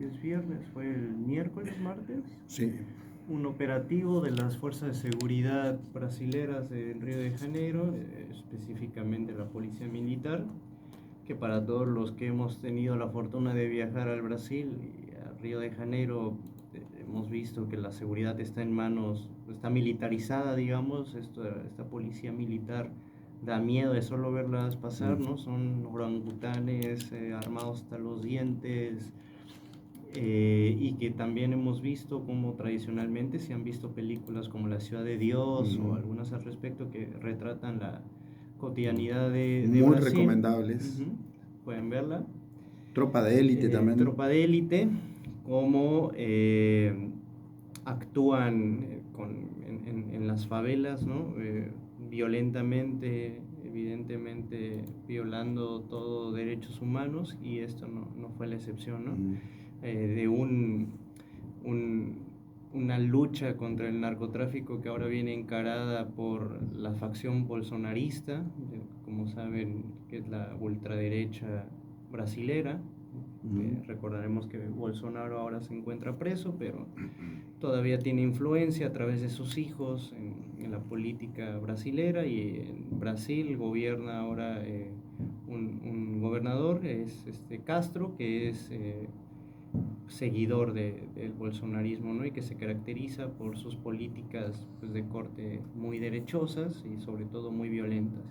es viernes, fue el miércoles, martes. Sí. Un operativo de las fuerzas de seguridad brasileras de Río de Janeiro, específicamente la policía militar, que para todos los que hemos tenido la fortuna de viajar al Brasil y a Río de Janeiro, hemos visto que la seguridad está en manos, está militarizada, digamos. Esta policía militar da miedo de solo verlas pasar, ¿no? Son orangutanes armados hasta los dientes. Y que también hemos visto como tradicionalmente se han visto películas como La Ciudad de Dios o algunas al respecto que retratan la cotidianidad de muy Brasil. Recomendables. Pueden verla. Tropa de Élite también. Tropa de Élite, cómo actúan en las favelas, ¿no? Violentamente, evidentemente violando todos derechos humanos, y esto no fue la excepción, ¿no? De una lucha contra el narcotráfico que ahora viene encarada por la facción bolsonarista, como saben, que es la ultraderecha brasilera. Recordaremos que Bolsonaro ahora se encuentra preso, pero todavía tiene influencia a través de sus hijos en la política brasilera, y en Brasil gobierna ahora un gobernador, es Castro, que es seguidor del bolsonarismo, ¿no? Y que se caracteriza por sus políticas, pues, de corte muy derechosas y sobre todo muy violentas.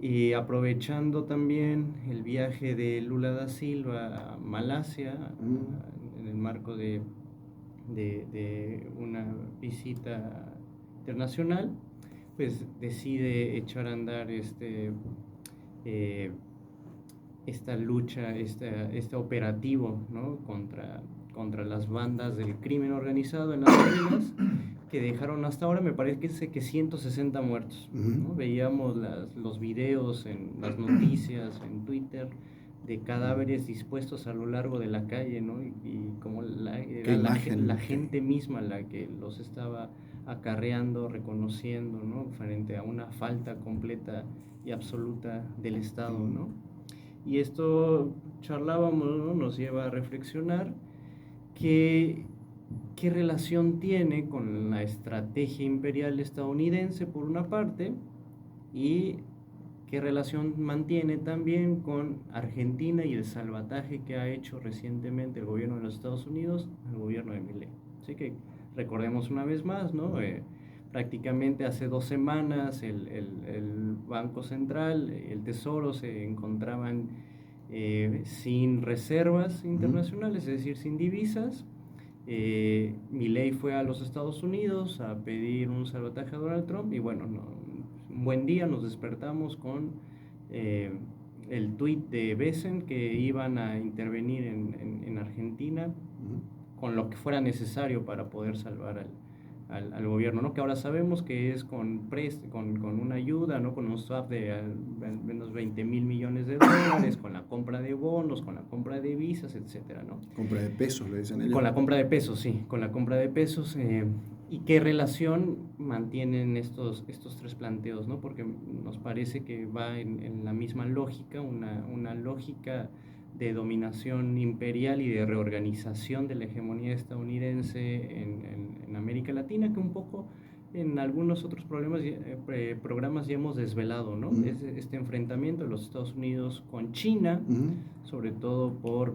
Y aprovechando también el viaje de Lula da Silva a Malasia, en el marco de una visita internacional, pues decide echar a andar esta lucha, este operativo, ¿no? contra las bandas del crimen organizado en las favelas, que dejaron hasta ahora, me parece que 160 muertos, ¿no? Veíamos los videos en las noticias, en Twitter, de cadáveres dispuestos a lo largo de la calle, ¿no? Y como era la gente misma la que los estaba acarreando, reconociendo, ¿no? Frente a una falta completa y absoluta del Estado, ¿no? Y esto charlábamos, ¿no? Nos lleva a reflexionar qué relación tiene con la estrategia imperial estadounidense por una parte, y qué relación mantiene también con Argentina y el salvataje que ha hecho recientemente el gobierno de los Estados Unidos al gobierno de Milei. Así que recordemos una vez más, ¿no? Prácticamente hace 2 semanas el Banco Central, el Tesoro, se encontraban sin reservas internacionales, es decir, sin divisas. Milei fue a los Estados Unidos a pedir un salvataje a Donald Trump, y bueno, un buen día nos despertamos con el tuit de Besen que iban a intervenir en Argentina con lo que fuera necesario para poder salvar al gobierno, ¿no? Que ahora sabemos que es con una ayuda, ¿no? Con un swap de al menos $20 mil millones, con la compra de bonos, con la compra de visas, etcétera, ¿no? Compra de pesos, le dicen ellos. Con la compra de pesos, sí, con la compra de pesos. ¿Y qué relación mantienen estos 3 planteos, ¿no? Porque nos parece que va en la misma lógica, una lógica de dominación imperial y de reorganización de la hegemonía estadounidense en América Latina, que un poco en algunos otros programas ya hemos desvelado, ¿no? Este enfrentamiento de los Estados Unidos con China, sobre todo por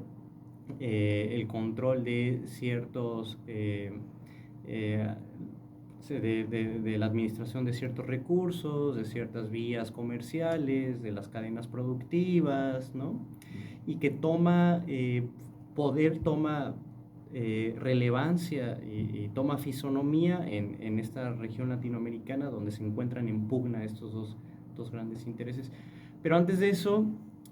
el control de ciertos de la administración de ciertos recursos, de ciertas vías comerciales, de las cadenas productivas, ¿no? Y que toma poder, toma relevancia y toma fisonomía en esta región latinoamericana, donde se encuentran en pugna estos dos grandes intereses. Pero antes de eso,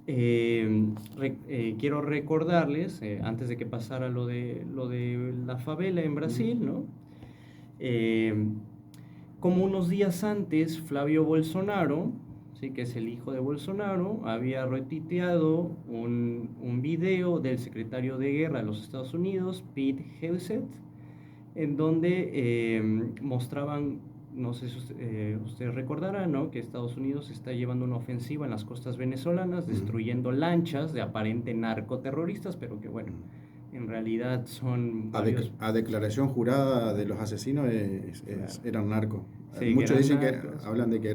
quiero recordarles, antes de que pasara lo de la favela en Brasil, ¿no? Como unos días antes, Flavio Bolsonaro, ¿sí?, que es el hijo de Bolsonaro, había retuiteado un video del secretario de Guerra de los Estados Unidos, Pete Hegseth, en donde mostraban, no sé si ustedes recordarán, ¿no?, que Estados Unidos está llevando una ofensiva en las costas venezolanas, destruyendo lanchas de aparente narcoterroristas, pero que, bueno, en realidad son varios... A declaración jurada de los asesinos Claro. eran narcos. Sí, Muchos eran dicen narcos. hablan de que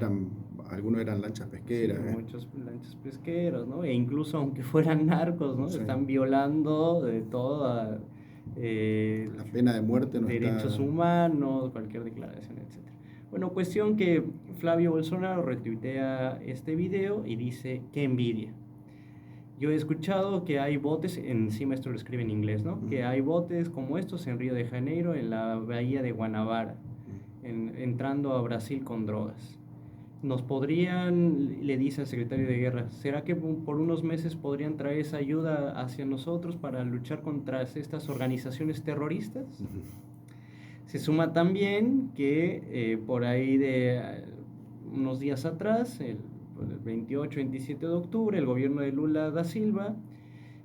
algunos eran lanchas pesqueras. Sí, muchos lanchas pesqueros, ¿no? E incluso aunque fueran narcos, ¿no? Sí. Están violando de toda La pena de muerte no derechos está... humanos, cualquier declaración, etc. Bueno, cuestión que Flavio Bolsonaro retuitea este video y dice, qué envidia. Yo he escuchado que hay botes, encima esto lo escribe en inglés, ¿no? Que hay botes como estos en Río de Janeiro, en la bahía de Guanabara, entrando a Brasil con drogas. Nos podrían, le dice al secretario de guerra, ¿será que por unos meses podrían traer esa ayuda hacia nosotros para luchar contra estas organizaciones terroristas? Se suma también que por ahí de unos días atrás, el 28-27 de octubre, el gobierno de Lula da Silva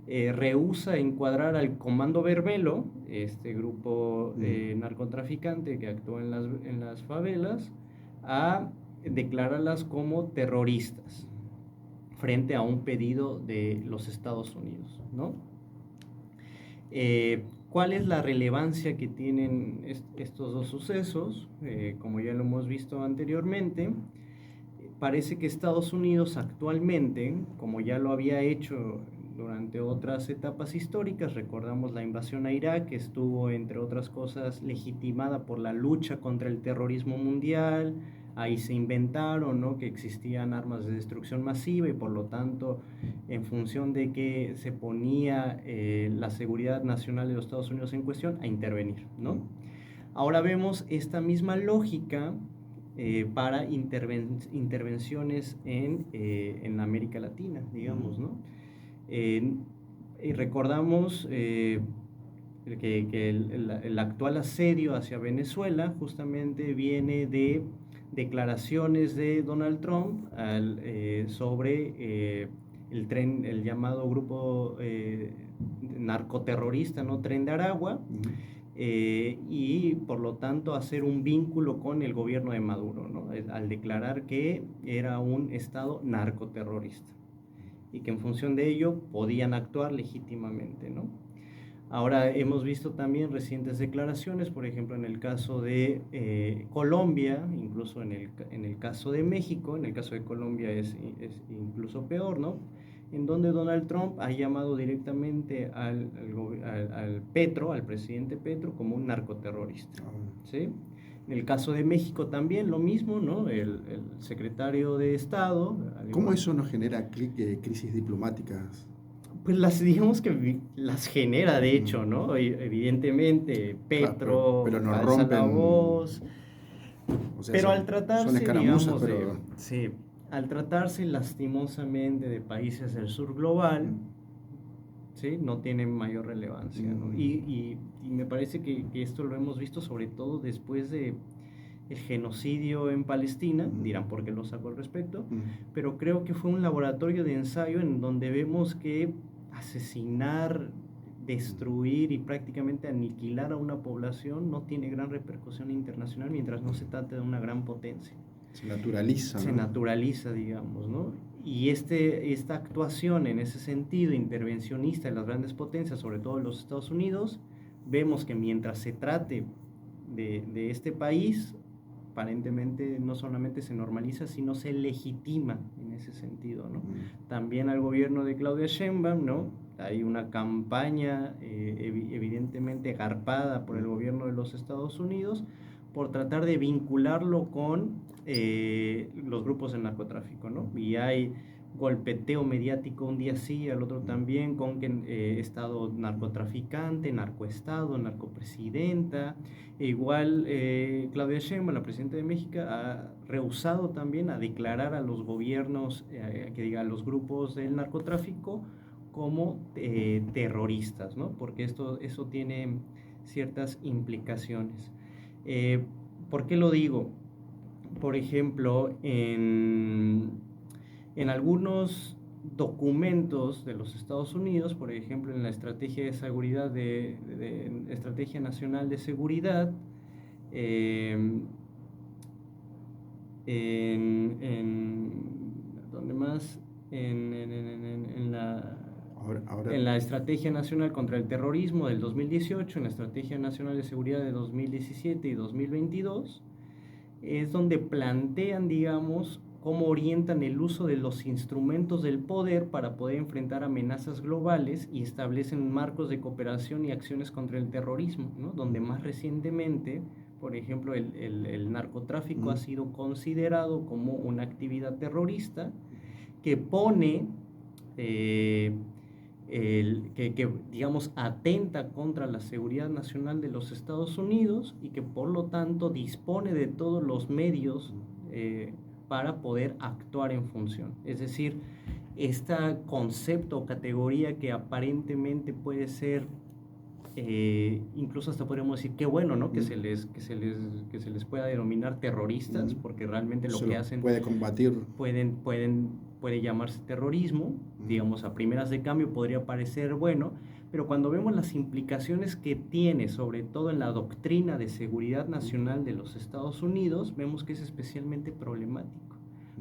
rehúsa encuadrar al Comando Verbelo, este grupo narcotraficante que actúa en las favelas, a declararlas como terroristas frente a un pedido de los Estados Unidos, ¿no? ¿Cuál es la relevancia que tienen estos dos sucesos? Como ya lo hemos visto anteriormente, parece que Estados Unidos actualmente, como ya lo había hecho durante otras etapas históricas, recordamos la invasión a Irak, que estuvo, entre otras cosas, legitimada por la lucha contra el terrorismo mundial. Ahí se inventaron, ¿no?, que existían armas de destrucción masiva y por lo tanto, en función de que se ponía la seguridad nacional de los Estados Unidos en cuestión, a intervenir, ¿no? Ahora vemos esta misma lógica para intervenciones en América Latina, digamos, ¿no? Y recordamos que el actual asedio hacia Venezuela justamente viene de declaraciones de Donald Trump sobre el llamado grupo narcoterrorista, ¿no?, Tren de Aragua, y por lo tanto hacer un vínculo con el gobierno de Maduro, ¿no?, al declarar que era un estado narcoterrorista y que en función de ello podían actuar legítimamente, ¿no? Ahora hemos visto también recientes declaraciones, por ejemplo en el caso de Colombia, incluso en el caso de México. En el caso de Colombia es incluso peor, ¿no?, en donde Donald Trump ha llamado directamente al Petro, al presidente Petro, como un narcoterrorista, ¿sí? En el caso de México también lo mismo, ¿no? El secretario de Estado... ¿Cómo eso nos genera crisis diplomáticas? Pues digamos que las genera, de hecho, ¿no? Evidentemente, Petro, Claro, pero nos alza la rompen... voz, O sea, pero al son tratarse, escaramuzas, digamos, pero... sí, al tratarse lastimosamente de países del sur global, ¿sí?, no tiene mayor relevancia, ¿no? Y me parece que esto lo hemos visto sobre todo después de el genocidio en Palestina. Dirán por qué lo saco al respecto, pero creo que fue un laboratorio de ensayo en donde vemos que asesinar, destruir y prácticamente aniquilar a una población no tiene gran repercusión internacional mientras no se trate de una gran potencia. Se naturaliza, ¿no? Se naturaliza, digamos, ¿no? Y esta actuación en ese sentido intervencionista de las grandes potencias, sobre todo los Estados Unidos, vemos que mientras se trate de este país, aparentemente no solamente se normaliza, sino se legitima en ese sentido, ¿no? También al gobierno de Claudia Sheinbaum, ¿no? Hay una campaña evidentemente garpada por el gobierno de los Estados Unidos por tratar de vincularlo con los grupos de narcotráfico, ¿no? Y hay golpeteo mediático un día sí, al otro también, con que Estado narcotraficante, narcoestado, narcopresidenta. Igual Claudia Sheinbaum, la presidenta de México, ha rehusado también a declarar a los gobiernos, a los grupos del narcotráfico como terroristas, ¿no? Porque eso tiene ciertas implicaciones. ¿Por qué lo digo? Por ejemplo, en algunos documentos de los Estados Unidos, por ejemplo, en la estrategia de seguridad Estrategia Nacional de Seguridad, ¿dónde más? En la En la Estrategia Nacional contra el Terrorismo del 2018, en la Estrategia Nacional de Seguridad de 2017 y 2022, es donde plantean, digamos, cómo orientan el uso de los instrumentos del poder para poder enfrentar amenazas globales y establecen marcos de cooperación y acciones contra el terrorismo, ¿no? Donde más recientemente, por ejemplo, el narcotráfico ha sido considerado como una actividad terrorista que pone, digamos, atenta contra la seguridad nacional de los Estados Unidos y que por lo tanto dispone de todos los medios para poder actuar en función. Es decir, este concepto o categoría que aparentemente puede ser, incluso hasta podríamos decir que bueno, ¿no? Que se les pueda denominar terroristas, porque realmente lo que hacen puede combatir, puede llamarse terrorismo, digamos, a primeras de cambio podría parecer bueno, pero cuando vemos las implicaciones que tiene, sobre todo en la doctrina de seguridad nacional de los Estados Unidos, vemos que es especialmente problemático.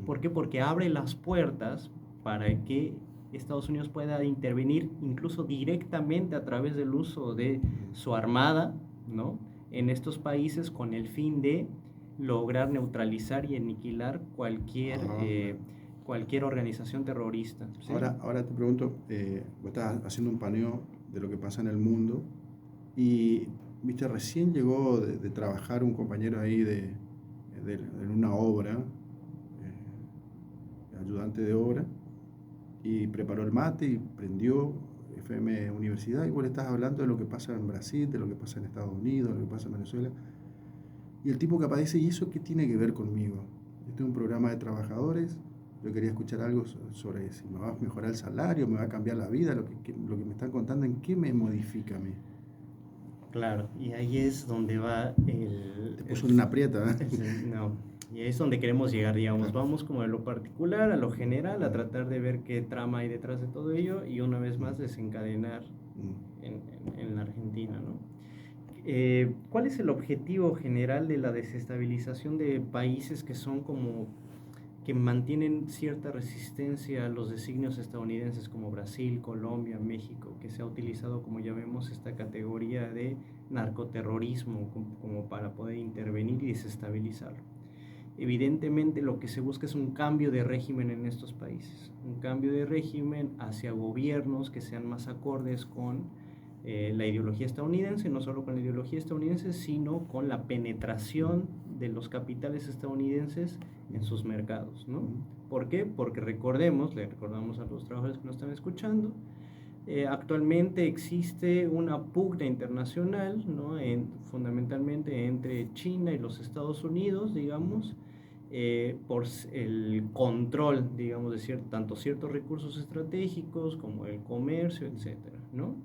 ¿Por qué? Porque abre las puertas para que Estados Unidos pueda intervenir incluso directamente a través del uso de su armada, ¿no? En estos países con el fin de lograr neutralizar y aniquilar cualquier organización terrorista. ¿Sí? Ahora te pregunto, vos estás haciendo un paneo de lo que pasa en el mundo y, viste, recién llegó de trabajar un compañero ahí en una obra, ayudante de obra, y preparó el mate y prendió FM Universidad, y vos le estás hablando de lo que pasa en Brasil, de lo que pasa en Estados Unidos, de lo que pasa en Venezuela, y el tipo que aparece, ¿y eso qué tiene que ver conmigo? Este es un programa de trabajadores, yo quería escuchar algo sobre si me va a mejorar el salario, me va a cambiar la vida, lo que me están contando, ¿en qué me modifica a mí? Claro, y ahí es donde va Te puso en una aprieta, ¿eh? No, y ahí es donde queremos llegar, digamos, vamos como de lo particular a lo general, a tratar de ver qué trama hay detrás de todo ello y una vez más desencadenar en la Argentina, ¿no? ¿Cuál es el objetivo general de la desestabilización de países que son como que mantienen cierta resistencia a los designios estadounidenses como Brasil, Colombia, México, que se ha utilizado, como ya vemos, esta categoría de narcoterrorismo como para poder intervenir y desestabilizarlo? Evidentemente lo que se busca es un cambio de régimen en estos países, un cambio de régimen hacia gobiernos que sean más acordes con la ideología estadounidense, no solo con la ideología estadounidense, sino con la penetración de los capitales estadounidenses en sus mercados, ¿no? ¿Por qué? Porque le recordamos a los trabajadores que nos están escuchando, actualmente existe una pugna internacional, ¿no? Fundamentalmente entre China y los Estados Unidos, digamos, por el control, digamos, de tanto ciertos recursos estratégicos como el comercio, etcétera, ¿no?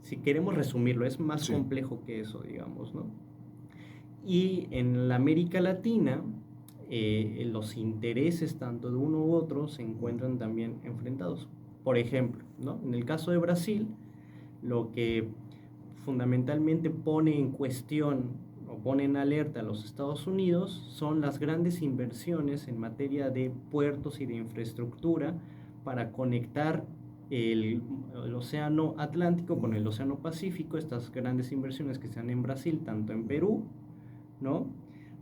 Si queremos resumirlo, es más complejo que eso, digamos, ¿no? Y en la América Latina, los intereses tanto de uno u otro se encuentran también enfrentados. Por ejemplo, ¿no? En el caso de Brasil, lo que fundamentalmente pone en cuestión o pone en alerta a los Estados Unidos son las grandes inversiones en materia de puertos y de infraestructura para conectar el océano Atlántico con el océano Pacífico, estas grandes inversiones que se dan en Brasil, tanto en Perú, ¿no?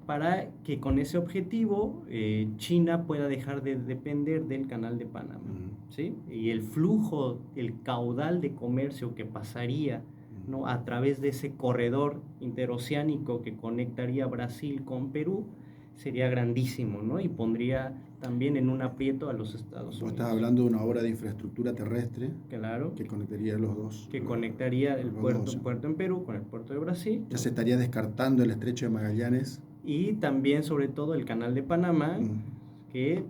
Para que con ese objetivo China pueda dejar de depender del Canal de Panamá, ¿sí? Y el flujo, el caudal de comercio que pasaría, ¿no?, a través de ese corredor interoceánico que conectaría Brasil con Perú sería grandísimo, ¿no? Y pondría también en un aprieto a los Estados Unidos. Vos estás hablando de una obra de infraestructura terrestre, claro, que conectaría los dos. Que conectaría el puerto en Perú con el puerto de Brasil. Ya se estaría descartando el estrecho de Magallanes. Y también, sobre todo, el Canal de Panamá, que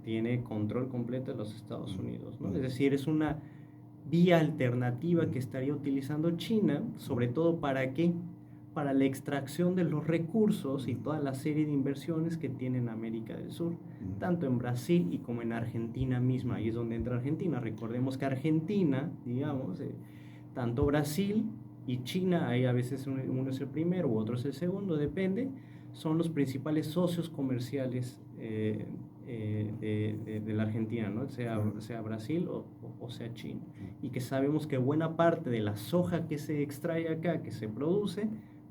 tiene control completo de los Estados Unidos, ¿no? Es decir, es una vía alternativa que estaría utilizando China, sobre todo ¿para qué? Para la extracción de los recursos y toda la serie de inversiones que tiene en América del Sur, tanto en Brasil y como en Argentina misma. Ahí es donde entra Argentina. Recordemos que Argentina, digamos, tanto Brasil y China, ahí a veces uno es el primero u otro es el segundo, depende, son los principales socios comerciales de la Argentina, ¿no? Sea Brasil o sea China. Y que sabemos que buena parte de la soja que se extrae acá, que se produce,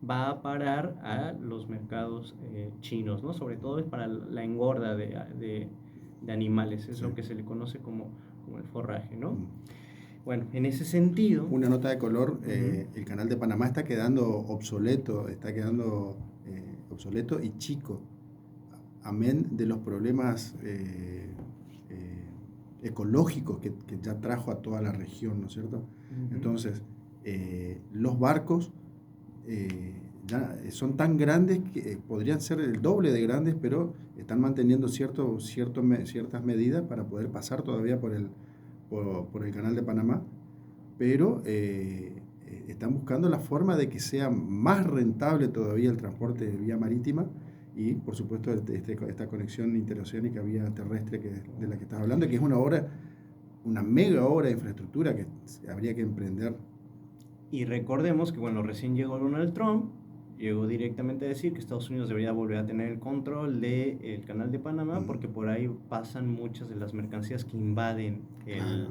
va a parar a los mercados chinos, ¿no? Sobre todo es para la engorda de animales, es lo que se le conoce como el forraje, ¿no? Bueno, en ese sentido... Una nota de color, el canal de Panamá está quedando obsoleto y chico, amén de los problemas ecológicos que ya trajo a toda la región, ¿no es cierto? Entonces, los barcos ya son tan grandes que podrían ser el doble de grandes, pero están manteniendo ciertas medidas para poder pasar todavía por el canal de Panamá, pero están buscando la forma de que sea más rentable todavía el transporte vía marítima y, por supuesto, esta conexión interoceánica vía terrestre de la que estás hablando, que es una mega obra de infraestructura que habría que emprender. Y recordemos que, bueno, recién llegó Donald Trump, llegó directamente a decir que Estados Unidos debería volver a tener el control del canal de Panamá, porque por ahí pasan muchas de las mercancías que invaden el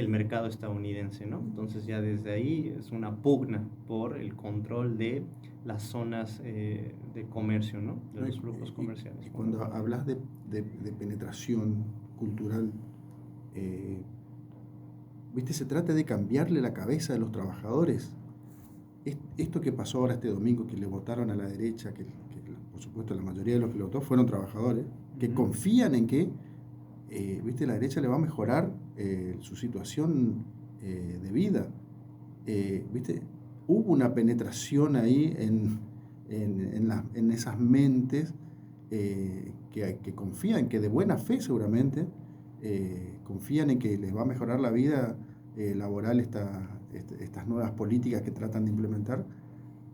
mercado estadounidense, ¿no? Entonces ya desde ahí es una pugna por el control de las zonas de comercio, ¿no? De los flujos comerciales. Y cuando hablas de penetración cultural, ¿viste? Se trata de cambiarle la cabeza a los trabajadores. Esto que pasó ahora este domingo, que le votaron a la derecha, que por supuesto la mayoría de los que le votó fueron trabajadores, que confían en que ¿viste? La derecha le va a mejorar su situación de vida. ¿Viste? Hubo una penetración ahí en esas mentes que confían, que de buena fe seguramente, confían en que les va a mejorar la vida laboral estas nuevas políticas que tratan de implementar,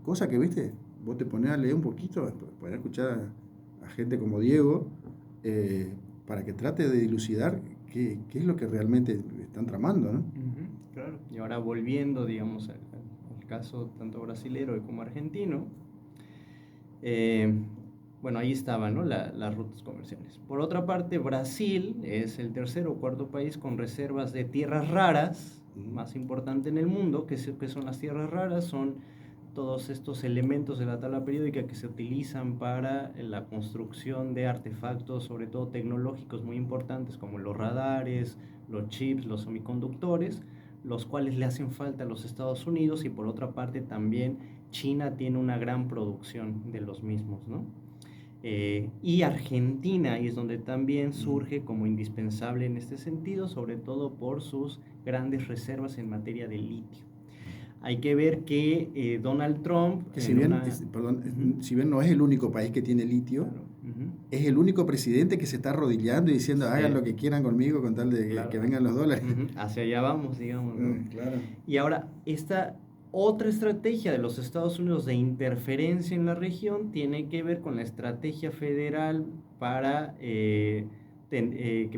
cosa que, ¿viste? Vos te ponés a leer un poquito, ponés a escuchar a gente como Diego, para que trate de dilucidar qué es lo que realmente están tramando, ¿no? Claro. Y ahora volviendo, digamos, al caso tanto brasilero como argentino, bueno, ahí estaban, ¿no? Las rutas comerciales. Por otra parte, Brasil es el tercer o cuarto país con reservas de tierras raras, más importante en el mundo. ¿Qué son las tierras raras? Son todos estos elementos de la tabla periódica que se utilizan para la construcción de artefactos, sobre todo tecnológicos muy importantes, como los radares, los chips, los semiconductores, los cuales le hacen falta a los Estados Unidos, y por otra parte también China tiene una gran producción de los mismos, ¿no? Y Argentina, y es donde también surge como indispensable en este sentido, sobre todo por sus grandes reservas en materia de litio. Hay que ver que Donald Trump... Que si bien no es el único país que tiene litio, claro, es el único presidente que se está arrodillando y diciendo hagan lo que quieran conmigo con tal de que vengan los dólares. Hacia allá vamos, digamos, ¿no? Claro. Y ahora, esta otra estrategia de los Estados Unidos de interferencia en la región tiene que ver con la estrategia federal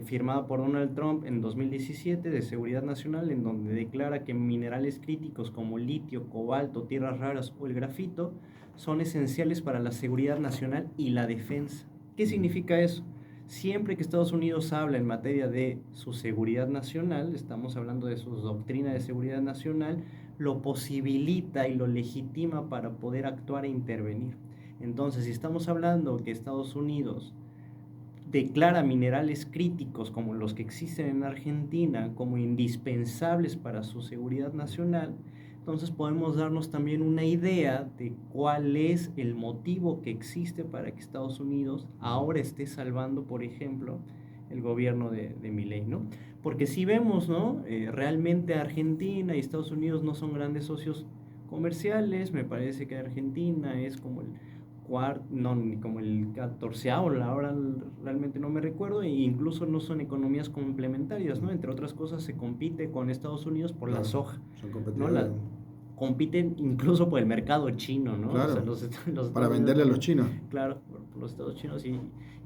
firmada por Donald Trump en 2017 de seguridad nacional, en donde declara que minerales críticos como litio, cobalto, tierras raras o el grafito son esenciales para la seguridad nacional y la defensa. ¿Qué significa eso? Siempre que Estados Unidos habla en materia de su seguridad nacional, estamos hablando de su doctrina de seguridad nacional, lo posibilita y lo legitima para poder actuar e intervenir. Entonces, si estamos hablando que Estados Unidos declara minerales críticos como los que existen en Argentina como indispensables para su seguridad nacional, entonces podemos darnos también una idea de cuál es el motivo que existe para que Estados Unidos ahora esté salvando, por ejemplo, el gobierno de Milei, ¿no? Porque si vemos, ¿no? Realmente Argentina y Estados Unidos no son grandes socios comerciales. Me parece que Argentina es como el como el 14º, ahora realmente no me recuerdo, e incluso no son economías complementarias, ¿no? Entre otras cosas se compite con Estados Unidos por la soja, son competidores. compiten incluso por el mercado chino, ¿no? Claro, o sea, los para Estados venderle a los Unidos, chinos. claro, por los estados chinos,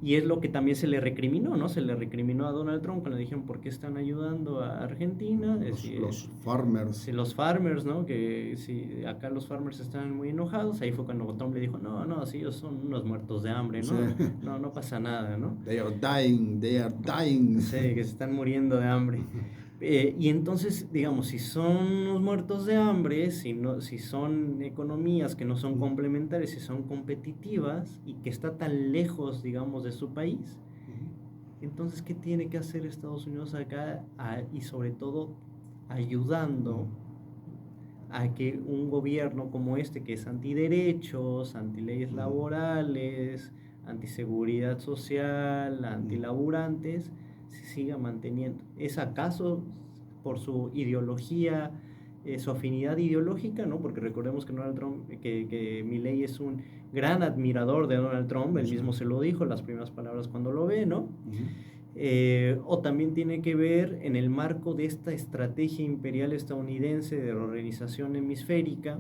y es lo que también se le recriminó, ¿no? Se le recriminó a Donald Trump cuando le dijeron por qué están ayudando a Argentina. Los farmers. Sí, los farmers, ¿no? Que si acá los farmers estaban muy enojados, ahí fue cuando Trump le dijo, no, sí, ellos son unos muertos de hambre, ¿no? Sí. No pasa nada, ¿no? They are dying. Sí, que se están muriendo de hambre. Y entonces, digamos, si son unos muertos de hambre, si son economías que no son complementarias, si son competitivas y que está tan lejos, digamos, de su país, entonces, ¿qué tiene que hacer Estados Unidos acá? Y sobre todo, ayudando a que un gobierno como este, que es antiderechos, antileyes laborales, antiseguridad social, antilaburantes, se siga manteniendo. ¿Es acaso por su ideología, su afinidad ideológica? ¿No? Porque recordemos que Donald Trump, que Milei es un gran admirador de Donald Trump, él mismo se lo dijo, las primeras palabras cuando lo ve, ¿no? O también tiene que ver en el marco de esta estrategia imperial estadounidense de la organización hemisférica,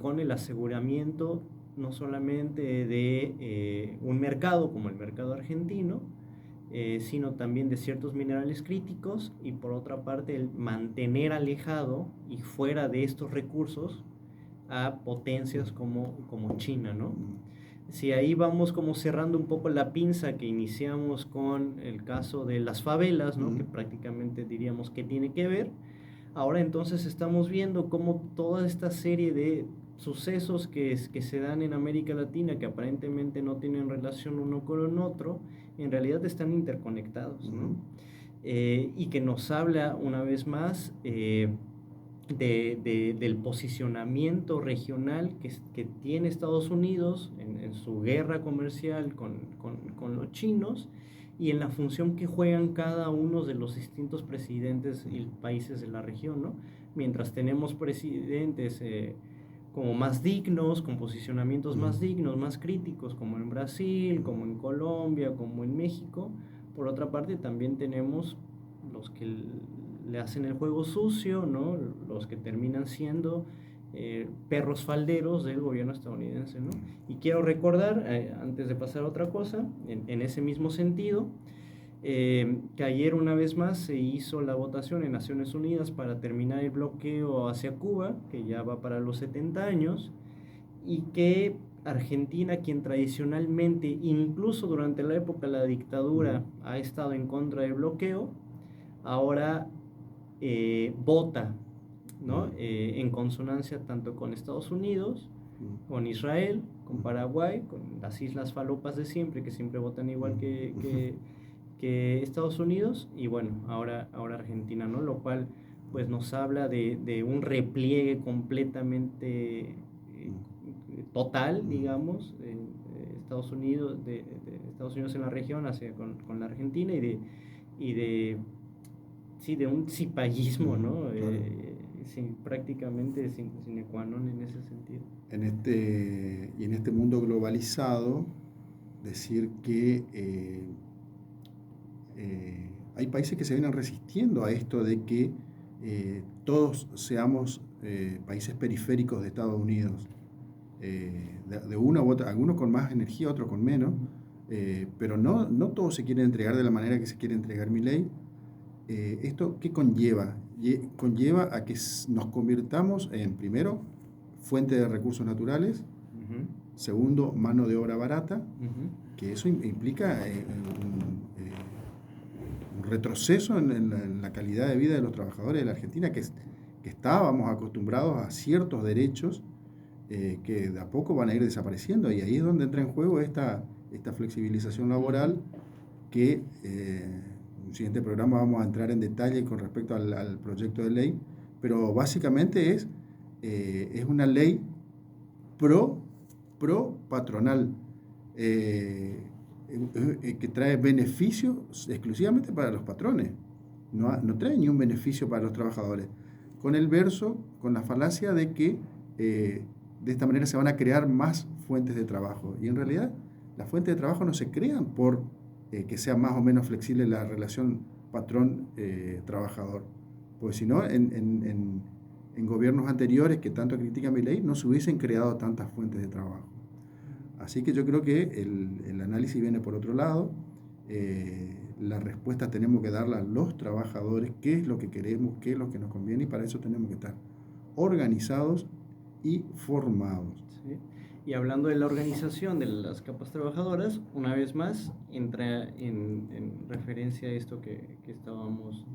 con el aseguramiento no solamente de un mercado como el mercado argentino, sino también de ciertos minerales críticos, y por otra parte el mantener alejado y fuera de estos recursos a potencias como China, ¿no? Si ahí vamos como cerrando un poco la pinza que iniciamos con el caso de las favelas, ¿no? Que prácticamente diríamos que tiene que ver, ahora entonces estamos viendo cómo toda esta serie de sucesos que se dan en América Latina, que aparentemente no tienen relación uno con el otro, en realidad están interconectados, ¿no? Y que nos habla una vez más del posicionamiento regional que tiene Estados Unidos en su guerra comercial con los chinos, y en la función que juegan cada uno de los distintos presidentes y países de la región, ¿no? Mientras tenemos presidentes como más dignos, con posicionamientos más dignos, más críticos, como en Brasil, como en Colombia, como en México, por otra parte también tenemos los que le hacen el juego sucio, ¿no? Los que terminan siendo perros falderos del gobierno estadounidense, ¿no? Y quiero recordar, antes de pasar a otra cosa, en ese mismo sentido, que ayer una vez más se hizo la votación en Naciones Unidas para terminar el bloqueo hacia Cuba, que ya va para los 70 años, y que Argentina, quien tradicionalmente, incluso durante la época de la dictadura, ha estado en contra del bloqueo, ahora vota, ¿no? En consonancia tanto con Estados Unidos, con Israel, con Paraguay, con las islas falopas de siempre, que siempre votan igual que Estados Unidos, y bueno, ahora Argentina, ¿no? Lo cual pues nos habla de un repliegue completamente total, digamos, de Estados Unidos en la región hacia con la Argentina, y de un cipallismo, ¿no? Claro. Prácticamente sine qua non en ese sentido. En este mundo globalizado, decir que hay países que se vienen resistiendo a esto de que todos seamos países periféricos de Estados Unidos, de una u otra, algunos con más energía, otros con menos, pero no todos se quieren entregar de la manera que se quiere entregar Milei. ¿Esto qué conlleva? Conlleva a que nos convirtamos en, primero, fuente de recursos naturales, segundo, mano de obra barata, que eso implica un retroceso en la calidad de vida de los trabajadores de la Argentina, que estábamos acostumbrados a ciertos derechos que de a poco van a ir desapareciendo, y ahí es donde entra en juego esta flexibilización laboral que en un siguiente programa vamos a entrar en detalle con respecto al proyecto de ley, pero básicamente es una ley pro patronal, que trae beneficios exclusivamente para los patrones, no trae ni un beneficio para los trabajadores, con la falacia de que de esta manera se van a crear más fuentes de trabajo, y en realidad las fuentes de trabajo no se crean por que sea más o menos flexible la relación patrón-trabajador, porque si no, en en gobiernos anteriores que tanto critican Milei no se hubiesen creado tantas fuentes de trabajo. Así que yo creo que el análisis viene por otro lado. La respuesta tenemos que darla a los trabajadores, qué es lo que queremos, qué es lo que nos conviene, y para eso tenemos que estar organizados y formados. Sí. Y hablando de la organización de las capas trabajadoras, una vez más entra en referencia a esto que estábamos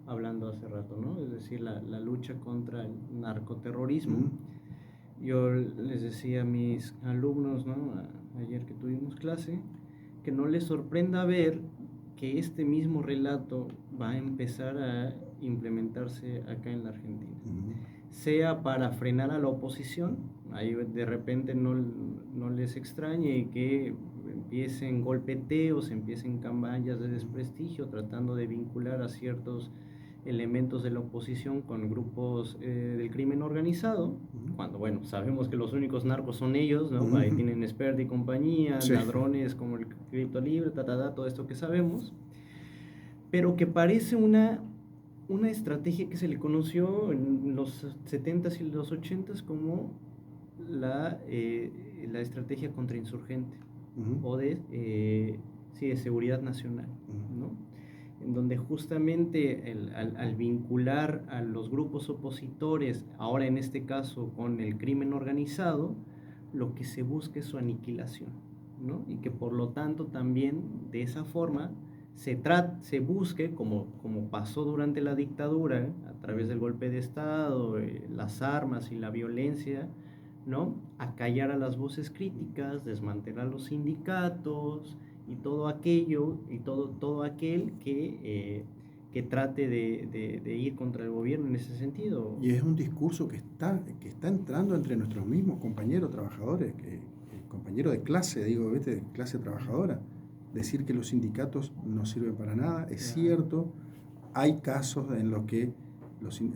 hablando hace rato, ¿no? Es decir, la lucha contra el narcoterrorismo. Yo les decía a mis alumnos, ¿no? Ayer que tuvimos clase, que no les sorprenda ver que este mismo relato va a empezar a implementarse acá en la Argentina. Sea para frenar a la oposición, ahí de repente no les extrañe que empiecen golpeteos, empiecen campañas de desprestigio, tratando de vincular a ciertos elementos de la oposición con grupos del crimen organizado, cuando, bueno, sabemos que los únicos narcos son ellos, ¿no? Ahí tienen Spert y compañía, sí, ladrones como el Cripto Libre, todo esto que sabemos, pero que parece una estrategia que se le conoció en los 70s y los 80s como la estrategia contrainsurgente, o de seguridad nacional, ¿no? En donde justamente al vincular a los grupos opositores, ahora en este caso con el crimen organizado, lo que se busca es su aniquilación, ¿no? Y que por lo tanto también de esa forma se busque, como pasó durante la dictadura, a través del golpe de Estado, las armas y la violencia, ¿no? Acallar a las voces críticas, desmantelar los sindicatos y todo aquello y todo aquel que trate de ir contra el gobierno en ese sentido. Y es un discurso que está entrando entre nuestros mismos compañeros trabajadores, compañeros de clase, digo, ¿viste? De clase trabajadora. Decir que los sindicatos no sirven para nada, es cierto. Hay casos en los que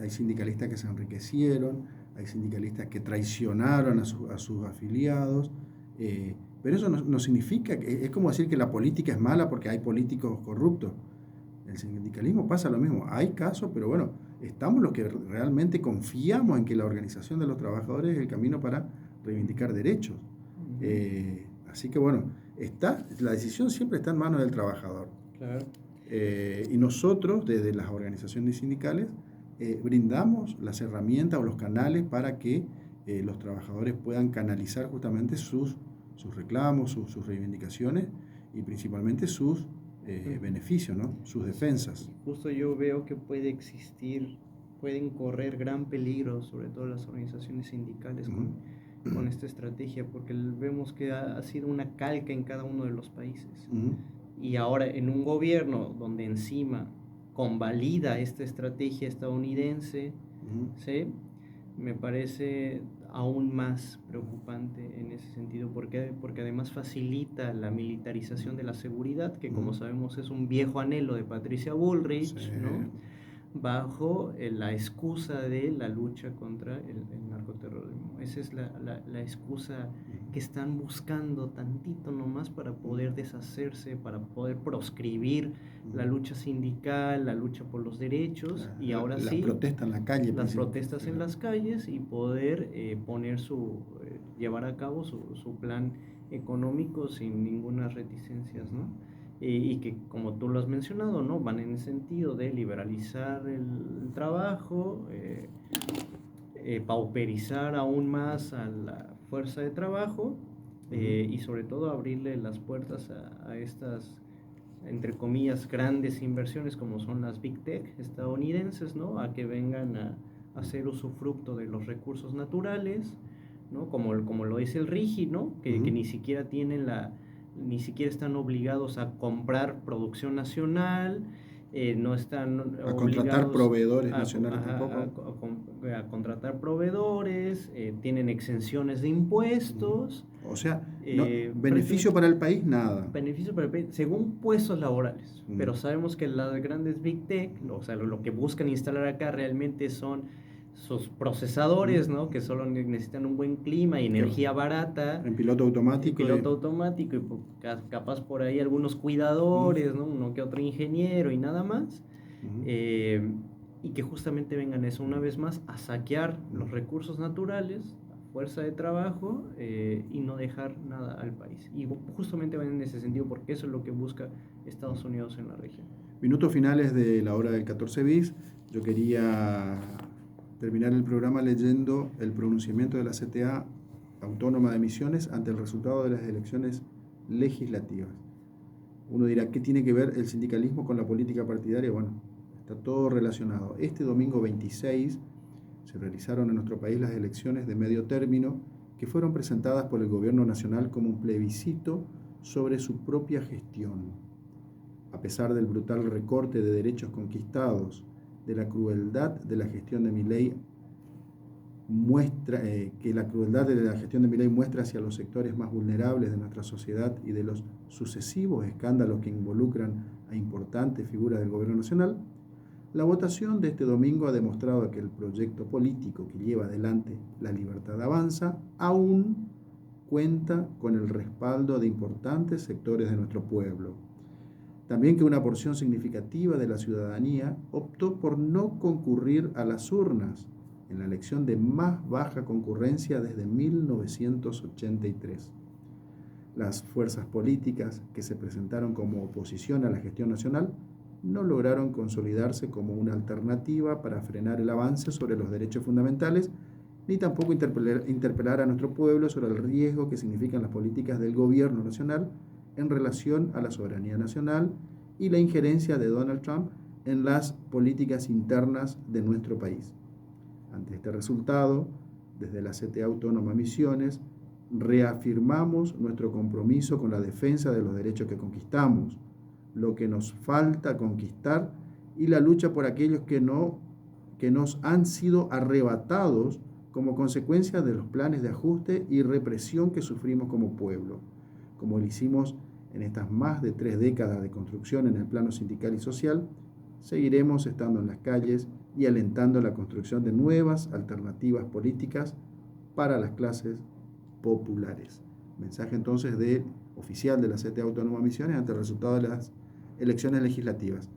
hay sindicalistas que se enriquecieron, hay sindicalistas que traicionaron a sus afiliados, pero eso no significa, es como decir que la política es mala porque hay políticos corruptos. El sindicalismo pasa lo mismo, hay casos, pero bueno, estamos los que realmente confiamos en que la organización de los trabajadores es el camino para reivindicar derechos. Así que bueno, la decisión siempre está en manos del trabajador. Claro. Y nosotros, desde las organizaciones sindicales, brindamos las herramientas o los canales para que los trabajadores puedan canalizar justamente sus reclamos, sus reivindicaciones y principalmente sus beneficios, ¿no? Sus defensas. Justo yo veo que pueden correr gran peligro, sobre todo las organizaciones sindicales, con esta estrategia, porque vemos que ha sido una calca en cada uno de los países. Y ahora en un gobierno donde encima convalida esta estrategia estadounidense, ¿sí? Me parece aún más preocupante en ese sentido, porque además facilita la militarización de la seguridad, que como sabemos es un viejo anhelo de Patricia Bullrich, sí, ¿no? Bajo la excusa de la lucha contra el narcoterrorismo. Esa es la excusa que están buscando tantito nomás para poder deshacerse, para poder proscribir la lucha sindical, la lucha por los derechos, y ahora sí, protestas en la calle, las protestas en las calles, y poder llevar a cabo su plan económico sin ninguna reticencias, ¿no? Y que, como tú lo has mencionado, ¿no? Van en el sentido de liberalizar el trabajo, pauperizar aún más a la fuerza de trabajo, y sobre todo abrirle las puertas a estas, entre comillas, grandes inversiones como son las Big Tech estadounidenses, ¿no? A que vengan a hacer usufructo de los recursos naturales, ¿no? Como lo dice el RIGI, ¿no? Que ni siquiera ni siquiera están obligados a comprar producción nacional, no están a contratar proveedores nacionales tampoco. A contratar proveedores, tienen exenciones de impuestos. O sea, beneficio para el país, nada. Beneficio para el país, según puestos laborales. Pero sabemos que las grandes Big Tech, o sea, lo que buscan instalar acá realmente son sus procesadores, ¿no? Que solo necesitan un buen clima y energía barata. En piloto automático. Y capaz por ahí algunos cuidadores, ¿no? Uno que otro ingeniero y nada más. y que justamente vengan eso una vez más a saquear los recursos naturales, fuerza de trabajo, y no dejar nada al país. Y justamente van en ese sentido porque eso es lo que busca Estados Unidos en la región. Minutos finales de la hora del 14 bis. Yo quería terminar el programa leyendo el pronunciamiento de la CTA Autónoma de Misiones ante el resultado de las elecciones legislativas. Uno dirá, ¿qué tiene que ver el sindicalismo con la política partidaria? Bueno, está todo relacionado. Este domingo 26 se realizaron en nuestro país las elecciones de medio término que fueron presentadas por el gobierno nacional como un plebiscito sobre su propia gestión. A pesar del brutal recorte de derechos conquistados, de la crueldad de la gestión de Milei, muestra hacia los sectores más vulnerables de nuestra sociedad y de los sucesivos escándalos que involucran a importantes figuras del gobierno nacional, la votación de este domingo ha demostrado que el proyecto político que lleva adelante La Libertad Avanza aún cuenta con el respaldo de importantes sectores de nuestro pueblo. También que una porción significativa de la ciudadanía optó por no concurrir a las urnas en la elección de más baja concurrencia desde 1983. Las fuerzas políticas que se presentaron como oposición a la gestión nacional no lograron consolidarse como una alternativa para frenar el avance sobre los derechos fundamentales, ni tampoco interpelar a nuestro pueblo sobre el riesgo que significan las políticas del gobierno nacional en relación a la soberanía nacional y la injerencia de Donald Trump en las políticas internas de nuestro país. Ante este resultado, desde la CTA Autónoma Misiones, reafirmamos nuestro compromiso con la defensa de los derechos que conquistamos, lo que nos falta conquistar y la lucha por aquellos que nos han sido arrebatados como consecuencia de los planes de ajuste y represión que sufrimos como pueblo, como lo hicimos en estas más de 3 décadas de construcción en el plano sindical y social. Seguiremos estando en las calles y alentando la construcción de nuevas alternativas políticas para las clases populares. Mensaje entonces oficial de la CTA Autónoma Misiones ante el resultado de las elecciones legislativas.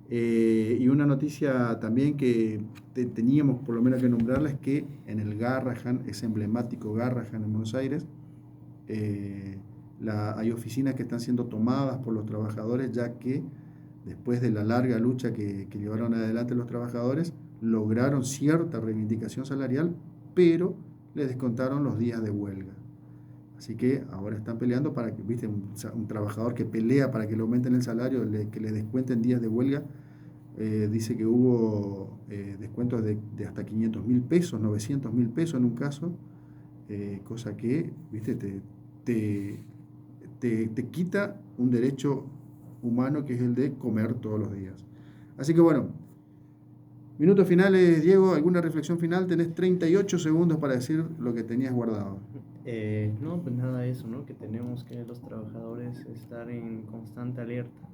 Y una noticia también que teníamos por lo menos que nombrarla es que en el Garrahan, ese emblemático Garrahan en Buenos Aires, hay oficinas que están siendo tomadas por los trabajadores, ya que después de la larga lucha que llevaron adelante los trabajadores, lograron cierta reivindicación salarial, pero les descontaron los días de huelga. Así que ahora están peleando para que, viste, un trabajador que pelea para que le aumenten el salario, que le descuenten días de huelga, dice que hubo descuentos de hasta 500.000 pesos, 900.000 pesos en un caso, cosa que, viste, te quita un derecho humano que es el de comer todos los días. Así que bueno, minutos finales, Diego, ¿alguna reflexión final? Tenés 38 segundos para decir lo que tenías guardado. No, pues nada de eso, ¿no? Que tenemos que los trabajadores estar en constante alerta,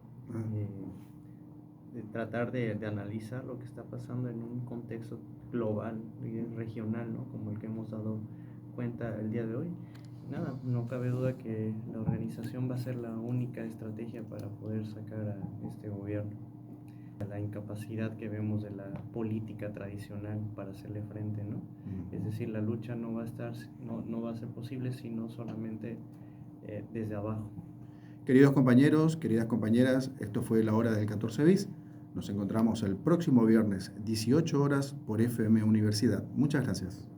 de tratar de analizar lo que está pasando en un contexto global y regional, ¿no? Como el que hemos dado cuenta el día de hoy. Nada, no cabe duda que la organización va a ser la única estrategia para poder sacar a este gobierno. La incapacidad que vemos de la política tradicional para hacerle frente, ¿no? Es decir, la lucha no va a ser posible sino solamente desde abajo. Queridos compañeros, queridas compañeras, esto fue la hora del 14 bis. Nos encontramos el próximo viernes, 18 horas, por FM Universidad. Muchas gracias.